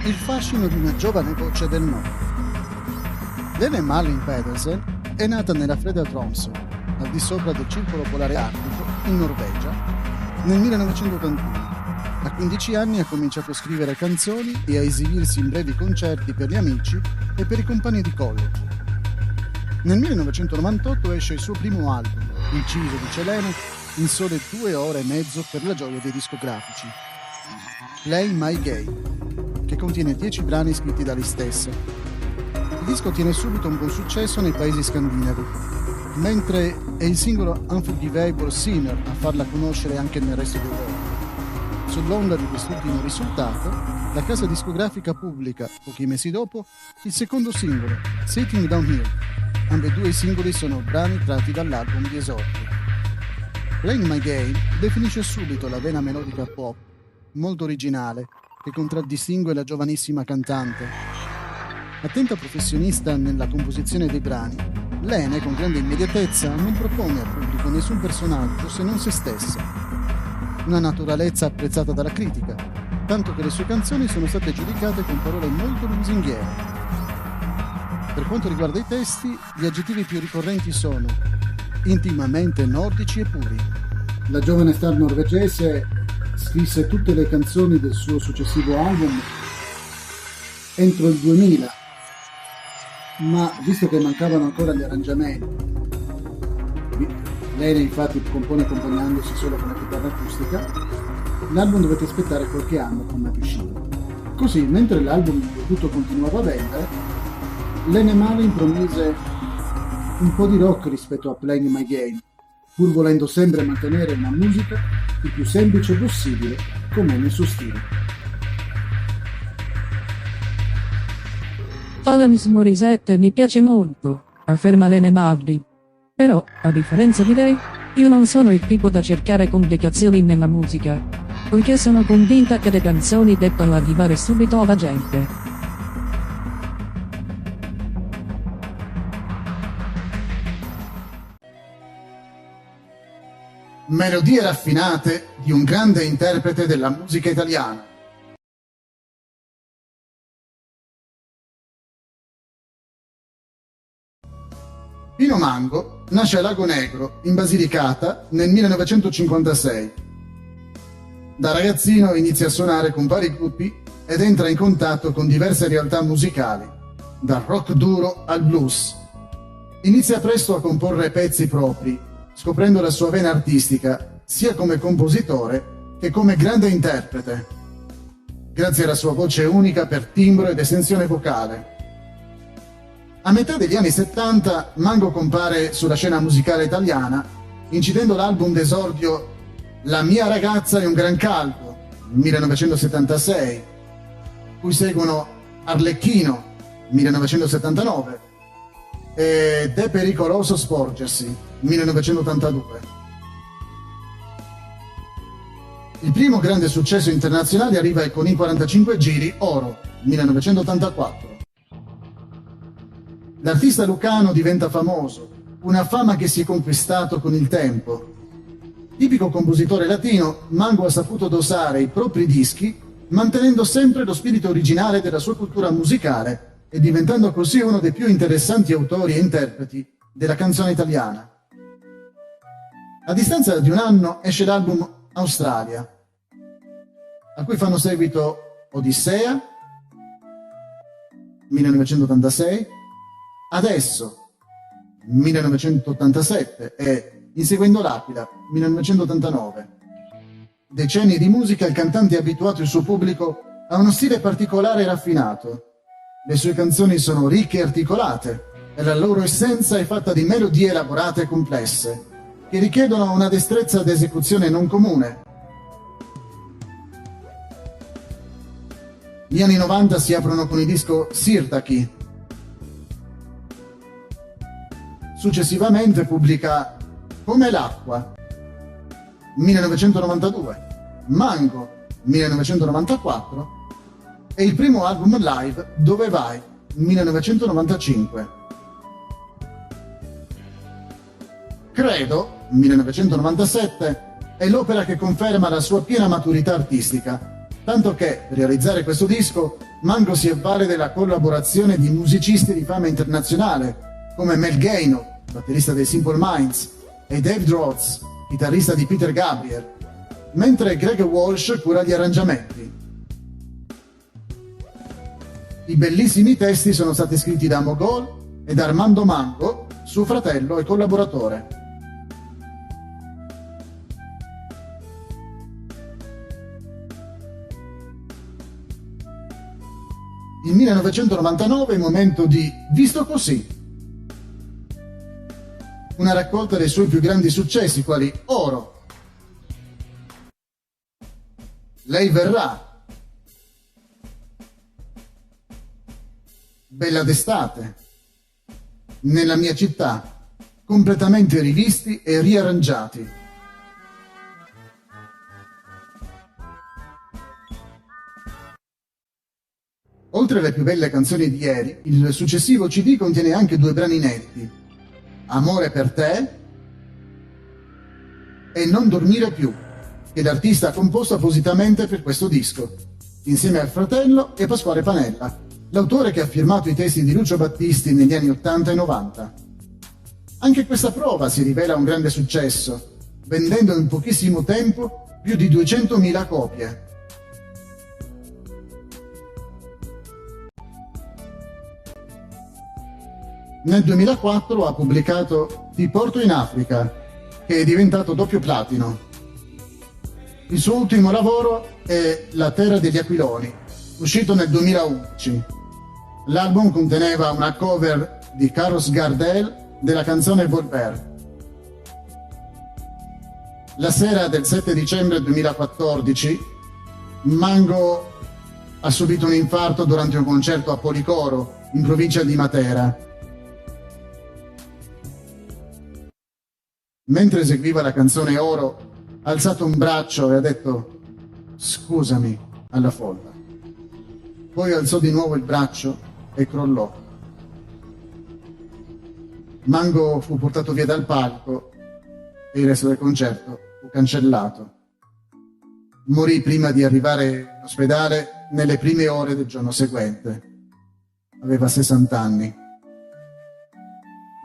Il fascino di una giovane voce del nord. Lene Marlin Pedersen è nata nella fredda Tromsø, al di sopra del circolo polare artico, in Norvegia, nel 1981. A 15 anni ha cominciato a scrivere canzoni e a esibirsi in brevi concerti per gli amici e per i compagni di college. Nel 1998 esce il suo primo album, inciso, dice Lene, in sole 2 ore e mezzo per la gioia dei discografici. Play My Game, che contiene 10 brani scritti da lei stessa. Il disco ottiene subito un buon successo nei paesi scandinavi, mentre è il singolo Unforgivable Sinner a farla conoscere anche nel resto d'Europa. Sull'onda di quest'ultimo risultato, la casa discografica pubblica, pochi mesi dopo, il secondo singolo, Sitting Down Here. Ambedue i singoli sono brani tratti dall'album di esordio. Playing My Game definisce subito la vena melodica pop, molto originale, che contraddistingue la giovanissima cantante. Attenta professionista nella composizione dei brani, Lene, con grande immediatezza, non propone al pubblico nessun personaggio se non se stessa. Una naturalezza apprezzata dalla critica, tanto che le sue canzoni sono state giudicate con parole molto lusinghiere. Per quanto riguarda i testi, gli aggettivi più ricorrenti sono intimamente nordici e puri. La giovane star norvegese scrisse tutte le canzoni del suo successivo album entro il 2000, ma visto che mancavano ancora gli arrangiamenti, Lene infatti compone accompagnandosi solo con la chitarra acustica, l'album dovette aspettare qualche anno prima di uscire. Così, mentre l'album in tutto continuava a vendere, Lene Marlin promise un po' di rock rispetto a Playing My Game, pur volendo sempre mantenere una musica il più semplice possibile, come nel suo stile. Alanis Morissette mi piace molto, afferma Lene Marlin. Però, a differenza di lei, io non sono il tipo da cercare complicazioni nella musica, poiché sono convinta che le canzoni debbano arrivare subito alla gente. Melodie raffinate di un grande interprete della musica italiana. Pino Mango nasce a Lago Negro, in Basilicata, nel 1956. Da ragazzino inizia a suonare con vari gruppi ed entra in contatto con diverse realtà musicali, dal rock duro al blues. Inizia presto a comporre pezzi propri, scoprendo la sua vena artistica sia come compositore che come grande interprete, grazie alla sua voce unica per timbro ed estensione vocale. A metà degli anni 70 Mango compare sulla scena musicale italiana, incidendo l'album d'esordio La mia ragazza è un gran caldo, 1976, cui seguono Arlecchino, 1979, ed È pericoloso sporgersi, 1982. Il primo grande successo internazionale arriva con i 45 giri Oro, 1984. L'artista lucano diventa famoso, una fama che si è conquistato con il tempo. Tipico compositore latino, Mango ha saputo dosare i propri dischi, mantenendo sempre lo spirito originale della sua cultura musicale e diventando così uno dei più interessanti autori e interpreti della canzone italiana. A distanza di un anno esce l'album Australia, a cui fanno seguito Odissea, 1986, Adesso, 1987 e Inseguendo l'Aquila, 1989. Decenni di musica, il cantante ha abituato il suo pubblico a uno stile particolare e raffinato. Le sue canzoni sono ricche e articolate e la loro essenza è fatta di melodie elaborate e complesse, che richiedono una destrezza d'esecuzione non comune. Gli anni 90 si aprono con il disco Sirtaki. Successivamente pubblica Come l'acqua, 1992, Mango, 1994 e il primo album live Dove vai, 1995. Credo, 1997, è l'opera che conferma la sua piena maturità artistica Tanto che, per realizzare questo disco, Mango si avvale della collaborazione di musicisti di fama internazionale, come Mel Gaynor, batterista dei Simple Minds, e Dave Rhodes, chitarrista di Peter Gabriel, mentre Greg Walsh cura gli arrangiamenti. I bellissimi testi sono stati scritti da Mogol ed Armando Mango, suo fratello e collaboratore. Il 1999 è il momento di Visto Così, una raccolta dei suoi più grandi successi, quali Oro, Lei verrà, Bella d'estate, Nella mia città, completamente rivisti e riarrangiati. Oltre alle più belle canzoni di ieri, il successivo CD contiene anche 2 brani inediti: Amore per te e Non dormire più, che l'artista ha composto appositamente per questo disco, insieme al fratello e Pasquale Panella, l'autore che ha firmato i testi di Lucio Battisti negli anni 80 e 90. Anche questa prova si rivela un grande successo, vendendo in pochissimo tempo più di 200.000 copie. Nel 2004 ha pubblicato Ti porto in Africa, che è diventato doppio platino. Il suo ultimo lavoro è La terra degli aquiloni, uscito nel 2011. L'album conteneva una cover di Carlos Gardel della canzone Volver. La sera del 7 dicembre 2014, Mango ha subito un infarto durante un concerto a Policoro, in provincia di Matera. Mentre eseguiva la canzone Oro, ha alzato un braccio e ha detto «Scusami» alla folla. Poi alzò di nuovo il braccio e crollò. Mango fu portato via dal palco e il resto del concerto fu cancellato. Morì prima di arrivare in ospedale nelle prime ore del giorno seguente. Aveva 60 anni.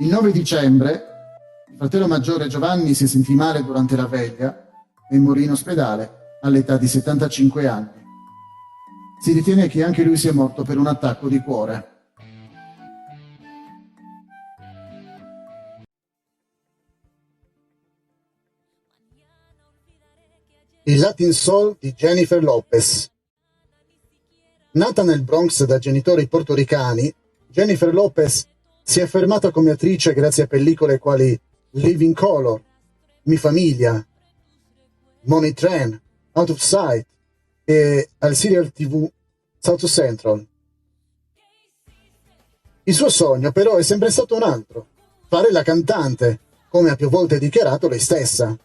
Il 9 dicembre il fratello maggiore Giovanni si sentì male durante la veglia e morì in ospedale all'età di 75 anni. Si ritiene che anche lui sia morto per un attacco di cuore. Il Latin Soul di Jennifer Lopez. Nata nel Bronx da genitori portoricani, Jennifer Lopez si è affermata come attrice grazie a pellicole quali Living Color, Mi famiglia, Money Train, Out of Sight e al serial TV South Central. Il suo sogno però è sempre stato un altro: fare la cantante, come ha più volte dichiarato lei stessa.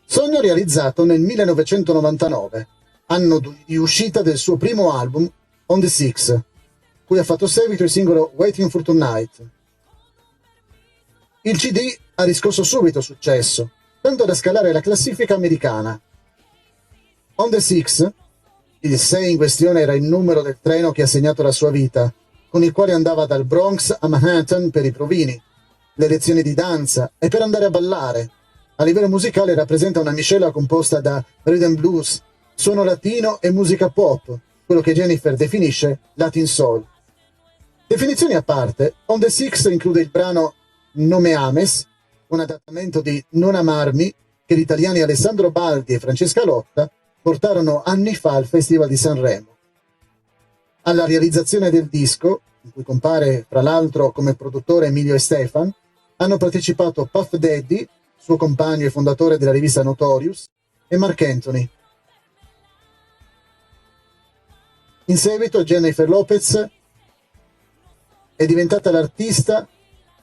Sogno realizzato nel 1999, anno di uscita del suo primo album On the Six, cui ha fatto seguito il singolo Waiting for Tonight. Il CD ha riscosso subito successo, tanto da scalare la classifica americana. On the Six, il 6 in questione, era il numero del treno che ha segnato la sua vita, con il quale andava dal Bronx a Manhattan per i provini, le lezioni di danza e per andare a ballare. A livello musicale rappresenta una miscela composta da rhythm blues, suono latino e musica pop, quello che Jennifer definisce Latin Soul. Definizioni a parte, On the Six include il brano No me ames, un adattamento di Non amarmi che gli italiani Alessandro Baldi e Francesca Lotta portarono anni fa al Festival di Sanremo. Alla realizzazione del disco, in cui compare fra l'altro come produttore Emilio Estefan, hanno partecipato Puff Daddy, suo compagno e fondatore della rivista Notorious, e Marc Anthony. In seguito Jennifer Lopez è diventata l'artista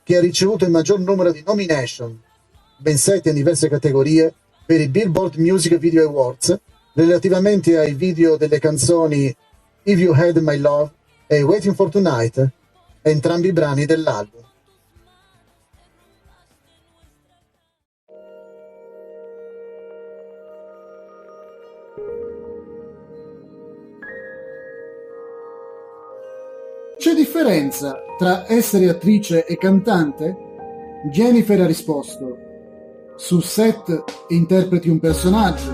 che ha ricevuto il maggior numero di nomination, ben 7 in diverse categorie, per i Billboard Music Video Awards, relativamente ai video delle canzoni If You Had My Love e Waiting for Tonight, entrambi brani dell'album. differenza tra essere attrice e cantante? Jennifer ha risposto: sul set interpreti un personaggio,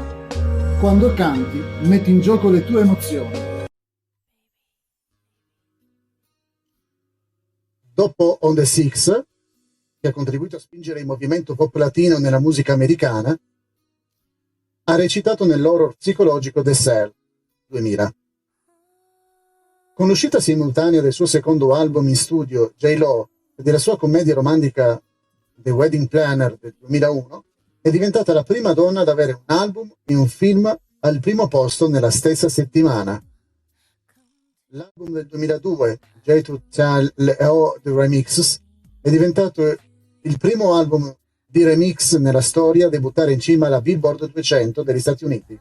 quando canti metti in gioco le tue emozioni. Dopo On the Six, che ha contribuito a spingere il movimento pop latino nella musica americana, ha recitato nell'horror psicologico The Cell, 2000. Con l'uscita simultanea del suo secondo album in studio, J-Lo, e della sua commedia romantica The Wedding Planner del 2001, è diventata la prima donna ad avere un album e un film al primo posto nella stessa settimana. L'album del 2002, J2TLO The Remixes, è diventato il primo album di remix nella storia a debuttare in cima alla Billboard 200 degli Stati Uniti.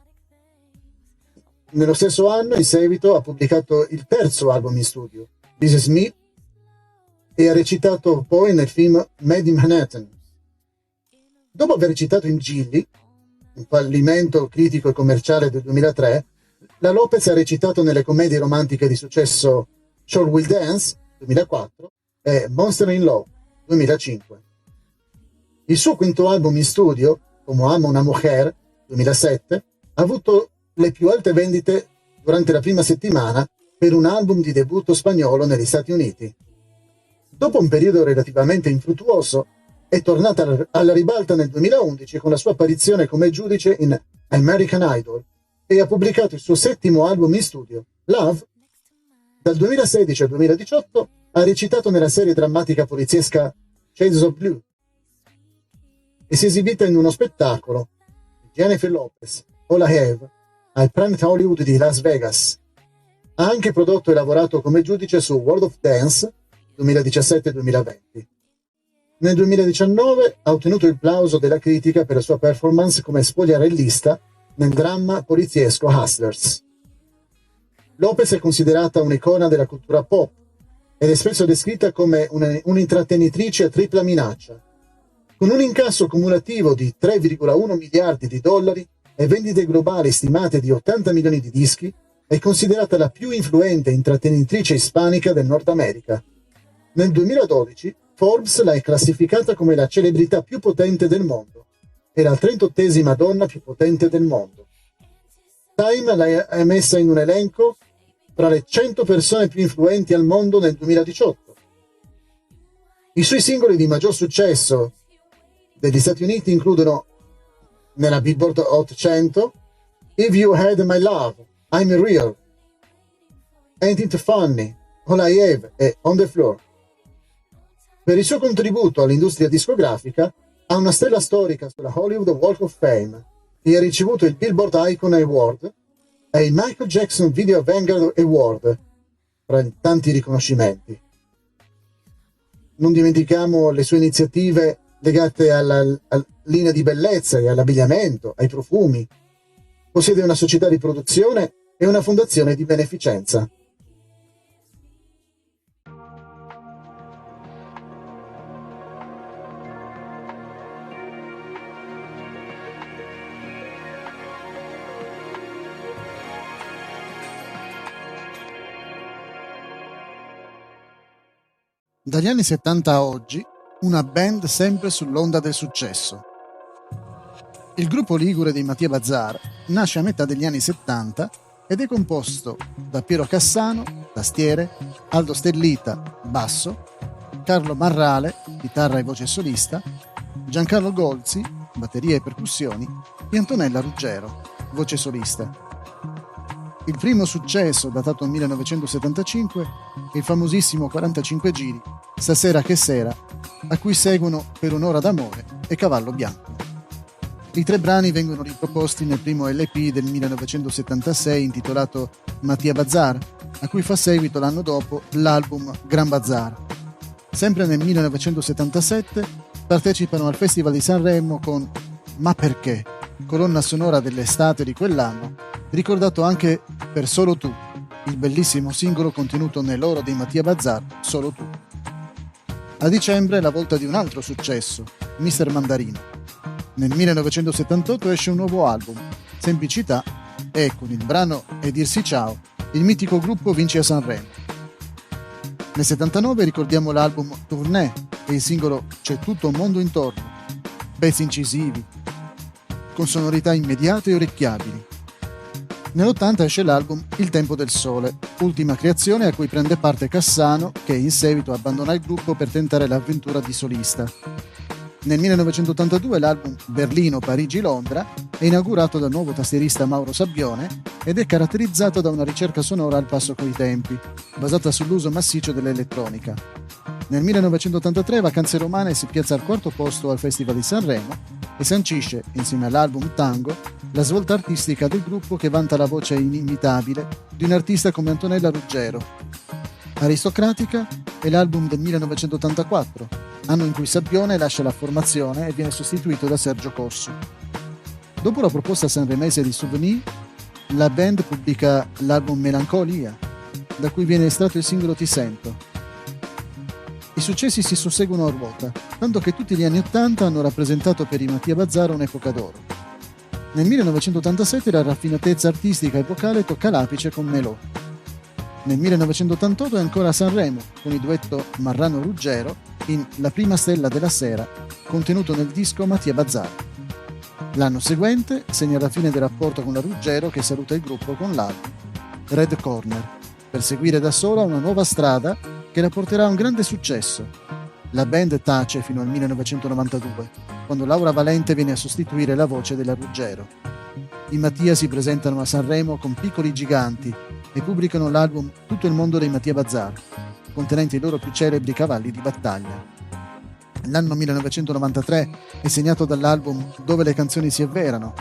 Nello stesso anno, in seguito, ha pubblicato il terzo album in studio, This Is Me, e ha recitato poi nel film Made in Manhattan. Dopo aver recitato in Gilly, un fallimento critico e commerciale del 2003, la Lopez ha recitato nelle commedie romantiche di successo Shall Will Dance, 2004, e Monster in Law, 2005. Il suo quinto album in studio, Como Amo una Mujer, 2007, ha avuto le più alte vendite durante la prima settimana per un album di debutto spagnolo negli Stati Uniti. Dopo un periodo relativamente infruttuoso, è tornata alla ribalta nel 2011 con la sua apparizione come giudice in American Idol e ha pubblicato il suo settimo album in studio, Love. Dal 2016 al 2018 ha recitato nella serie drammatica poliziesca Shades of Blue e si è esibita in uno spettacolo, Jennifer Lopez, All I Have, al Planet Hollywood di Las Vegas. Ha anche prodotto e lavorato come giudice su World of Dance 2017-2020. Nel 2019 ha ottenuto il plauso della critica per la sua performance come spogliarellista nel dramma poliziesco Hustlers. Lopez è considerata un'icona della cultura pop ed è spesso descritta come un'intrattenitrice a tripla minaccia. Con un incasso cumulativo di 3,1 miliardi di dollari e vendite globali stimate di 80 milioni di dischi, è considerata la più influente intrattenitrice ispanica del Nord America. Nel 2012 Forbes l'ha classificata come la celebrità più potente del mondo e la 38esima donna più potente del mondo. Time l'ha messa in un elenco tra le 100 persone più influenti al mondo nel 2018. I suoi singoli di maggior successo degli Stati Uniti includono nella Billboard Hot 100 If You Had My Love, I'm Real, Ain't It Funny, All I Have e On the Floor. Per il suo contributo all'industria discografica ha una stella storica sulla Hollywood Walk of Fame e ha ricevuto il Billboard Icon Award e il Michael Jackson Video Vanguard Award, tra i tanti riconoscimenti. Non dimentichiamo le sue iniziative legate alla linea di bellezza e all'abbigliamento, ai profumi. Possiede una società di produzione e una fondazione di beneficenza. Dagli anni 70 a oggi, una band sempre sull'onda del successo. Il gruppo ligure di Mattia Bazzar nasce a metà degli anni 70 ed è composto da Piero Cassano, tastiere, Aldo Stellita, basso, Carlo Marrale, chitarra e voce solista, Giancarlo Golzi, batteria e percussioni, e Antonella Ruggero, voce solista. Il primo successo, datato 1975, è il famosissimo 45 giri, Stasera che sera, a cui seguono Per un'ora d'amore e Cavallo bianco. I tre brani vengono riproposti nel primo LP del 1976 intitolato Mattia Bazzar, a cui fa seguito l'anno dopo l'album Gran Bazzar. Sempre nel 1977 partecipano al Festival di Sanremo con Ma perché?, colonna sonora dell'estate di quell'anno, ricordato anche per Solo tu, il bellissimo singolo contenuto nell'oro di Mattia Bazzar, Solo tu. A dicembre è la volta di un altro successo, Mr. Mandarino. Nel 1978 esce un nuovo album, Semplicità, e con il brano E dirsi ciao, il mitico gruppo vince a Sanremo. Nel 79 ricordiamo l'album Tournée e il singolo C'è tutto un mondo intorno, pezzi incisivi, con sonorità immediate e orecchiabili. Nell'80 esce l'album Il tempo del sole, ultima creazione a cui prende parte Cassano, che in seguito abbandona il gruppo per tentare l'avventura di solista. Nel 1982 l'album Berlino, Parigi, Londra è inaugurato dal nuovo tastierista Mauro Sabbione ed è caratterizzato da una ricerca sonora al passo coi tempi, basata sull'uso massiccio dell'elettronica. Nel 1983 Vacanze Romane si piazza al quarto posto al Festival di Sanremo e sancisce, insieme all'album Tango, la svolta artistica del gruppo che vanta la voce inimitabile di un artista come Antonella Ruggero. Aristocratica è l'album del 1984, anno in cui Sabbione lascia la formazione e viene sostituito da Sergio Cossu. Dopo la proposta sanremese di Souvenir, la band pubblica l'album Melancolia, da cui viene estratto il singolo Ti sento. I successi si susseguono a ruota, tanto che tutti gli anni '80 hanno rappresentato per i Mattia Bazzar un'epoca d'oro. Nel 1987 la raffinatezza artistica e vocale tocca l'apice con Melò. Nel 1988 è ancora a Sanremo, con il duetto Marrano-Ruggero in La prima stella della sera, contenuto nel disco Mattia Bazzar. L'anno seguente segna la fine del rapporto con la Ruggero, che saluta il gruppo con l'album Red Corner, per seguire da sola una nuova strada che la porterà a un grande successo. La band tace fino al 1992, quando Laura Valente viene a sostituire la voce della Ruggero. I Mattia si presentano a Sanremo con Piccoli Giganti e pubblicano l'album Tutto il mondo dei Mattia Bazzar, contenente i loro più celebri cavalli di battaglia. L'anno 1993 è segnato dall'album Dove le canzoni si avverano,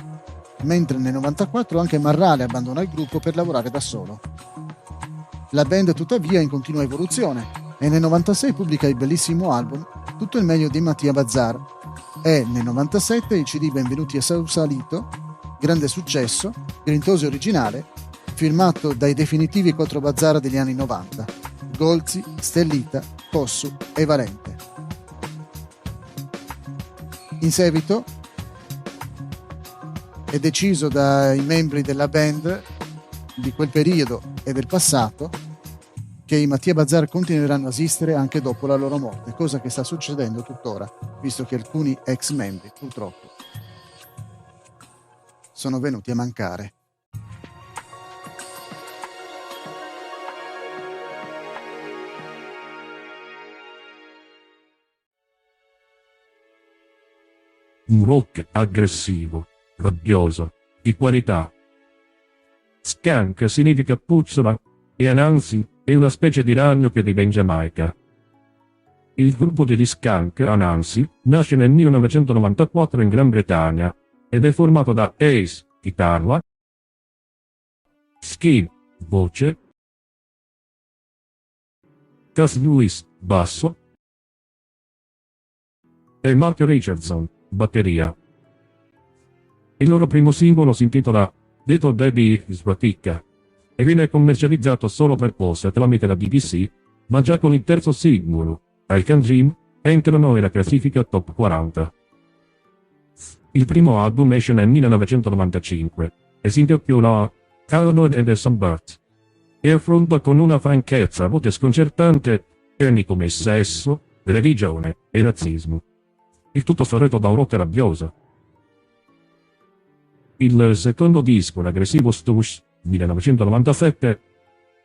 mentre nel 1994 anche Marrale abbandona il gruppo per lavorare da solo. La band tuttavia è in continua evoluzione e nel 1996 pubblica il bellissimo album Tutto il meglio di Mattia Bazzar e nel 1997 il CD Benvenuti a Sausalito, grande successo, grintoso e originale, firmato dai definitivi 4 Bazzar degli anni 90, Golzi, Stellita, Cossu e Valente. In seguito è deciso dai membri della band di quel periodo e del passato che i Mattia Bazzar continueranno a esistere anche dopo la loro morte, cosa che sta succedendo tuttora, visto che alcuni ex membri purtroppo sono venuti a mancare. Un rock aggressivo, rabbioso, di qualità. Skunk significa puzzola e Anansi è una specie di ragno che vive in Giamaica. Il gruppo degli Skunk, Anansi, nasce nel 1994 in Gran Bretagna ed è formato da Ace, chitarra, Skin, voce, Cass Lewis, basso, e Mark Richardson, batteria. Il loro primo singolo si intitola Little Baby Swatika e viene commercializzato solo per posta tramite la BBC, ma già con il terzo singolo, I Can Dream, entrano nella classifica top 40. Il primo album esce nel 1995 e si intitola Paranoid and the Sunbird e affronta con una franchezza a volte sconcertante temi come sesso, religione e razzismo. Il tutto sorretto da un rock rabbioso. Il secondo disco, l'aggressivo Stush, 1997,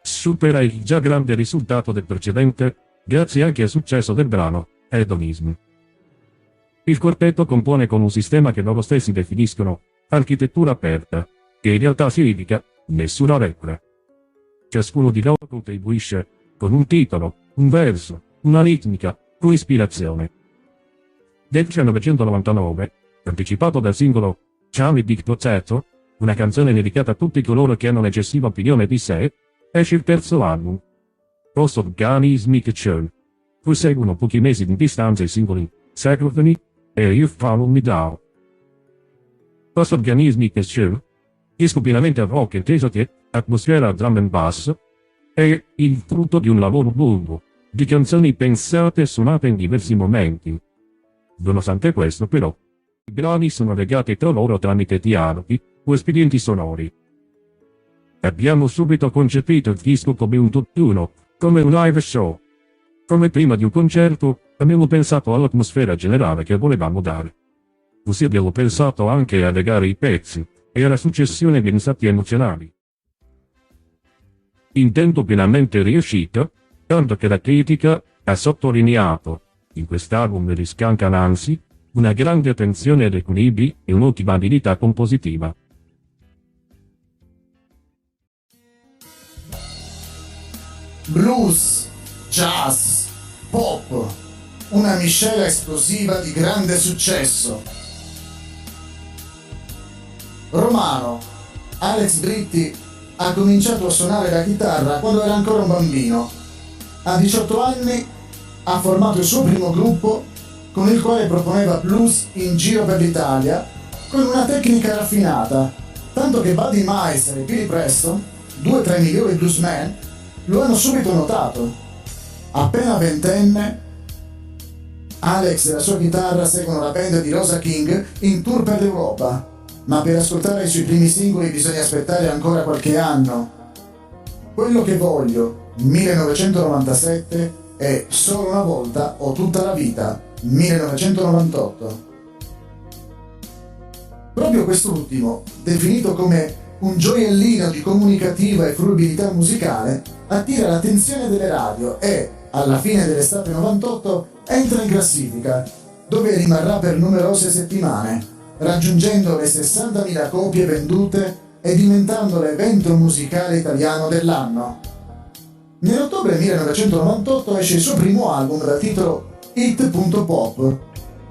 supera il già grande risultato del precedente, grazie anche al successo del brano Hedonism. Il quartetto compone con un sistema che loro stessi definiscono architettura aperta, che in realtà significa nessuna regola. Ciascuno di loro contribuisce con un titolo, un verso, una ritmica, un'ispirazione. Nel 1999, anticipato dal singolo Charlie Big Potato, una canzone dedicata a tutti coloro che hanno un'eccessiva opinione di sé, esce il terzo album, Post-Organismic Churn, cui seguono pochi mesi di distanza i singoli Sacrotony e You Follow Me Down. Post-Organismic Churn, disco pienamente rock inteso che atmosfera drum and bass, è il frutto di un lavoro lungo, di canzoni pensate e suonate in diversi momenti. Nonostante questo, però, i brani sono legati tra loro tramite dialoghi o espedienti sonori. Abbiamo subito concepito il disco come un tutt'uno, come un live show, Come prima di un concerto, abbiamo pensato all'atmosfera generale che volevamo dare. Così abbiamo pensato anche a legare i pezzi e alla successione di stati emozionali. Intento pienamente riuscito, tanto che la critica ha sottolineato, in quest'album di Skank Anansi, una grande attenzione agli equilibri e un'ottima abilità compositiva. Blues, jazz, pop, una miscela esplosiva di grande successo. Romano, Alex Britti, ha cominciato a suonare la chitarra quando era ancora un bambino. A 18 anni ha formato il suo primo gruppo con il quale proponeva blues in giro per l'Italia con una tecnica raffinata, tanto che Buddy Miles e Billy Preston, due tra i migliori bluesmen, lo hanno subito notato. Appena ventenne, Alex e la sua chitarra seguono la band di Rosa King in tour per l'Europa, ma per ascoltare i suoi primi singoli bisogna aspettare ancora qualche anno. Quello che voglio, 1997, e Solo una volta o tutta la vita, 1998. Proprio quest'ultimo, definito come un gioiellino di comunicativa e fruibilità musicale, attira l'attenzione delle radio e, alla fine dell'estate 98, entra in classifica, dove rimarrà per numerose settimane, raggiungendo le 60.000 copie vendute e diventando l'evento musicale italiano dell'anno. Nell'ottobre 1998 esce il suo primo album dal titolo Hit.pop,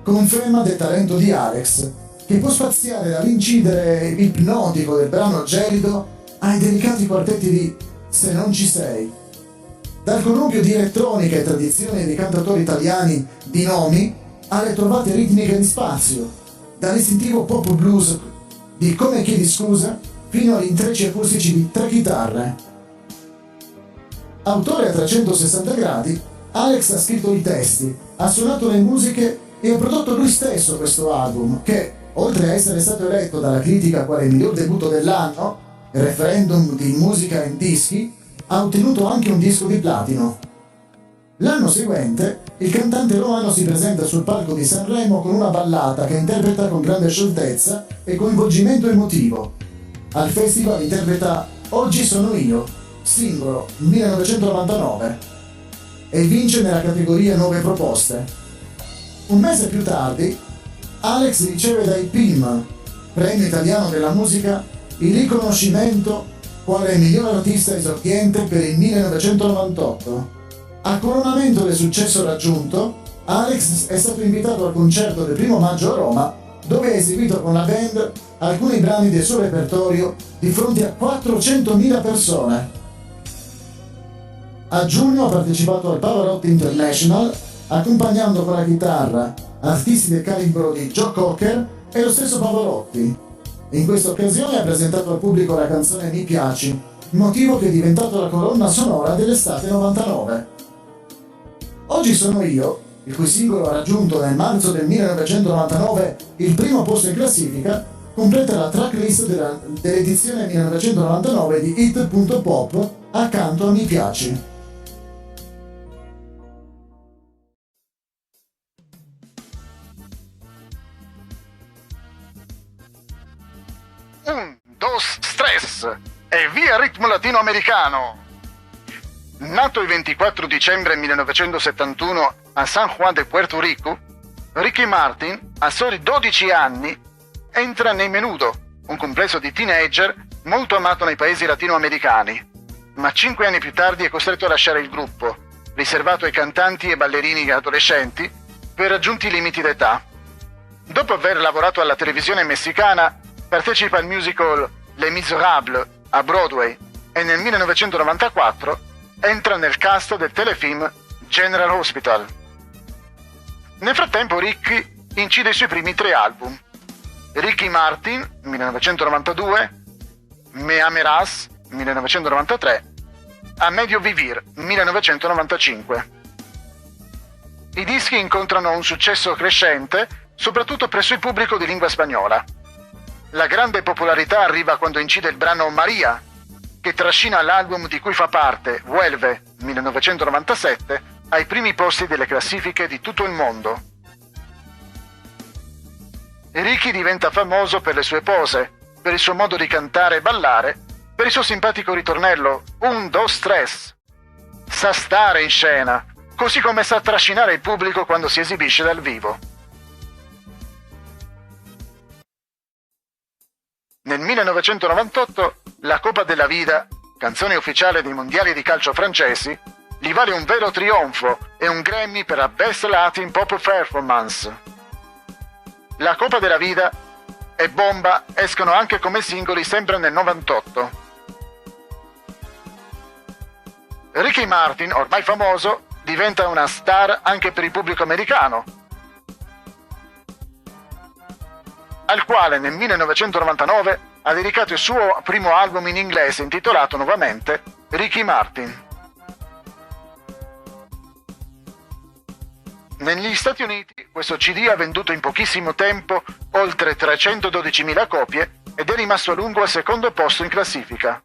conferma del talento di Alex, che può spaziare dall'incidere ipnotico del brano gelido ai delicati quartetti di Se non ci sei. Dal connubio di elettronica e tradizioni dei cantatori italiani di nomi alle trovate ritmiche di spazio, dall'istintivo pop blues di Come chiedi scusa fino agli intrecci acustici di tre chitarre. Autore a 360 gradi, Alex ha scritto i testi, ha suonato le musiche e ha prodotto lui stesso questo album che, oltre a essere stato eletto dalla critica quale miglior debutto dell'anno, referendum di musica in dischi, ha ottenuto anche un disco di platino. L'anno seguente, il cantante romano si presenta sul palco di Sanremo con una ballata che interpreta con grande scioltezza e coinvolgimento emotivo. Al festival interpreta Oggi sono io, singolo 1999, e vince nella categoria Nuove proposte. Un mese più tardi, Alex riceve dai PIM, Premio Italiano della Musica, il riconoscimento quale miglior artista esordiente per il 1998. A coronamento del successo raggiunto, Alex è stato invitato al concerto del 1 maggio a Roma, dove ha eseguito con la band alcuni brani del suo repertorio di fronte a 400.000 persone. A giugno ha partecipato al Pavarotti International, accompagnando con la chitarra artisti del calibro di Joe Cocker e lo stesso Pavarotti. In questa occasione ha presentato al pubblico la canzone Mi piaci, motivo che è diventato la colonna sonora dell'estate 99. Oggi sono io, il cui singolo ha raggiunto nel marzo del 1999 il primo posto in classifica, completa la tracklist dell'edizione 1999 di Hit.pop accanto a Mi piaci. Un, dos, tres e via ritmo latinoamericano. Nato il 24 dicembre 1971 a San Juan de Puerto Rico, Ricky Martin, a soli 12 anni, entra nei Menudo, un complesso di teenager molto amato nei paesi latinoamericani, ma 5 anni più tardi è costretto a lasciare il gruppo, riservato ai cantanti e ballerini adolescenti per raggiunti limiti d'età. Dopo aver lavorato alla televisione messicana, partecipa al musical Les Misérables a Broadway e nel 1994 entra nel cast del telefilm General Hospital. Nel frattempo Ricky incide i suoi primi 3 album: Ricky Martin, 1992, Me Amerás, 1993, A Medio Vivir, 1995. I dischi incontrano un successo crescente, soprattutto presso il pubblico di lingua spagnola. La grande popolarità arriva quando incide il brano Maria, che trascina l'album di cui fa parte, Vuelve, 1997, ai primi posti delle classifiche di tutto il mondo. Ricky diventa famoso per le sue pose, per il suo modo di cantare e ballare, per il suo simpatico ritornello un, dos, tres. Sa stare in scena, così come sa trascinare il pubblico quando si esibisce dal vivo. Nel 1998 la Coppa della Vida, canzone ufficiale dei mondiali di calcio francesi, gli vale un vero trionfo e un Grammy per la Best Latin Pop Performance. La Coppa della Vida e Bomba escono anche come singoli sempre nel 98. Ricky Martin, ormai famoso, diventa una star anche per il pubblico americano, al quale nel 1999 ha dedicato il suo primo album in inglese intitolato nuovamente Ricky Martin. Negli Stati Uniti questo CD ha venduto in pochissimo tempo oltre 312.000 copie ed è rimasto a lungo al secondo posto in classifica.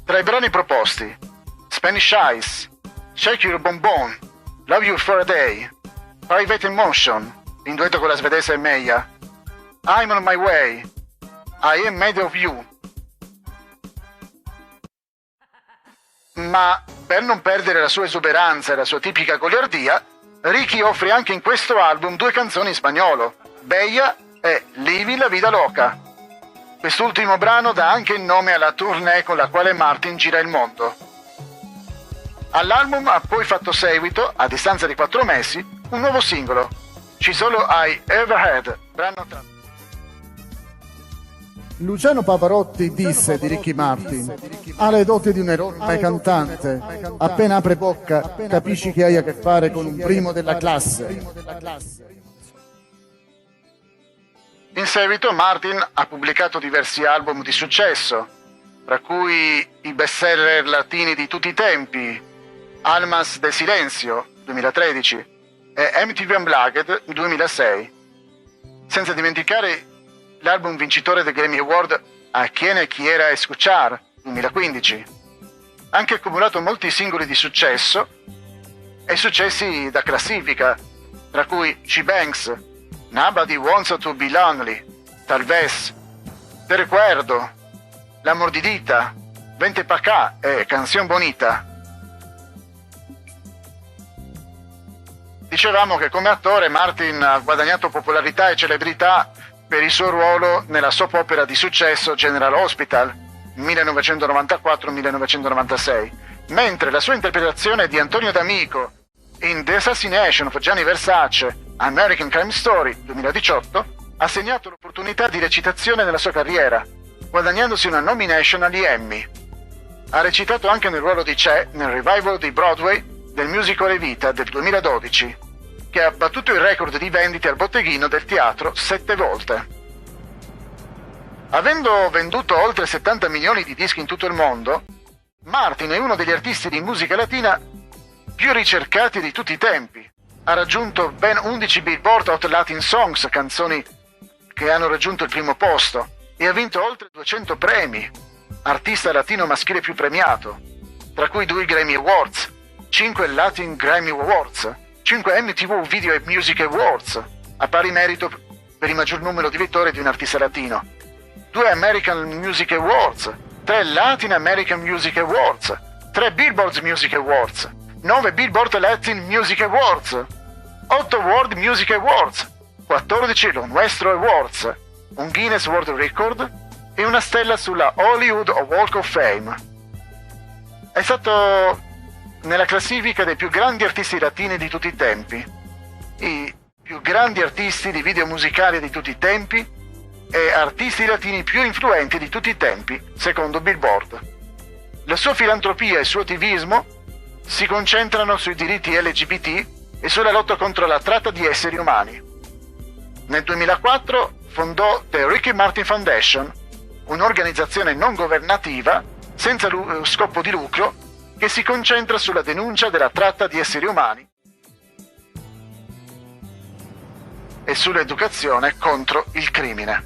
Tra i brani proposti: Spanish Eyes, Shake Your Bon Bon, Love You for a Day, Private Emotion, in duetto con la svedese Meja, I'm on my way, I am made of you. Ma per non perdere la sua esuberanza e la sua tipica goliardia, Ricky offre anche in questo album due canzoni in spagnolo, Bella e Living la Vida Loca. Quest'ultimo brano dà anche il nome alla tournée con la quale Martin gira il mondo. All'album ha poi fatto seguito, a distanza di 4 mesi, un nuovo singolo, She's All I Ever Had, brano tratto. Luciano Pavarotti disse di Ricky Martin: ha le doti di un enorme cantante, appena apre bocca capisci che hai a che fare con un primo della classe. In seguito Martin ha pubblicato diversi album di successo, tra cui i bestseller latini di tutti i tempi, Almas de Silencio 2013 e MTV Unplugged 2006, senza dimenticare l'album vincitore del Grammy Award A Quién Quiera Escuchar 2015. Ha anche accumulato molti singoli di successo e successi da classifica, tra cui She Banks, Nobody Wants to Be Lonely, Tal Vez, Te Recuerdo, La Mordidita, Vente pa' acá e Canción Bonita. Dicevamo che come attore Martin ha guadagnato popolarità e celebrità per il suo ruolo nella soap opera di successo General Hospital 1994-1996, mentre la sua interpretazione di Antonio D'Amico in The Assassination of Gianni Versace American Crime Story 2018 ha segnato l'opportunità di recitazione nella sua carriera, guadagnandosi una nomination agli Emmy. Ha recitato anche nel ruolo di Che nel revival di Broadway del musical Evita del 2012, che ha battuto il record di vendite al botteghino del teatro 7 volte. Avendo venduto oltre 70 milioni di dischi in tutto il mondo, Martin è uno degli artisti di musica latina più ricercati di tutti i tempi. Ha raggiunto ben 11 Billboard Hot Latin Songs, canzoni che hanno raggiunto il primo posto, e ha vinto oltre 200 premi, artista latino maschile più premiato, tra cui 2 Grammy Awards, 5 Latin Grammy Awards, 5 MTV Video and Music Awards, a pari merito per il maggior numero di vittorie di un artista latino, 2 American Music Awards, 3 Latin American Music Awards, 3 Billboard Music Awards, 9 Billboard Latin Music Awards, 8 World Music Awards, 14 Lo Nuestro Awards, un Guinness World Record e una stella sulla Hollywood Walk of Fame. È stato nella classifica dei più grandi artisti latini di tutti i tempi, i più grandi artisti di video musicali di tutti i tempi e artisti latini più influenti di tutti i tempi, secondo Billboard. La sua filantropia e il suo attivismo si concentrano sui diritti LGBT e sulla lotta contro la tratta di esseri umani. Nel 2004 fondò The Ricky Martin Foundation, un'organizzazione non governativa senza scopo di lucro che si concentra sulla denuncia della tratta di esseri umani e sull'educazione contro il crimine.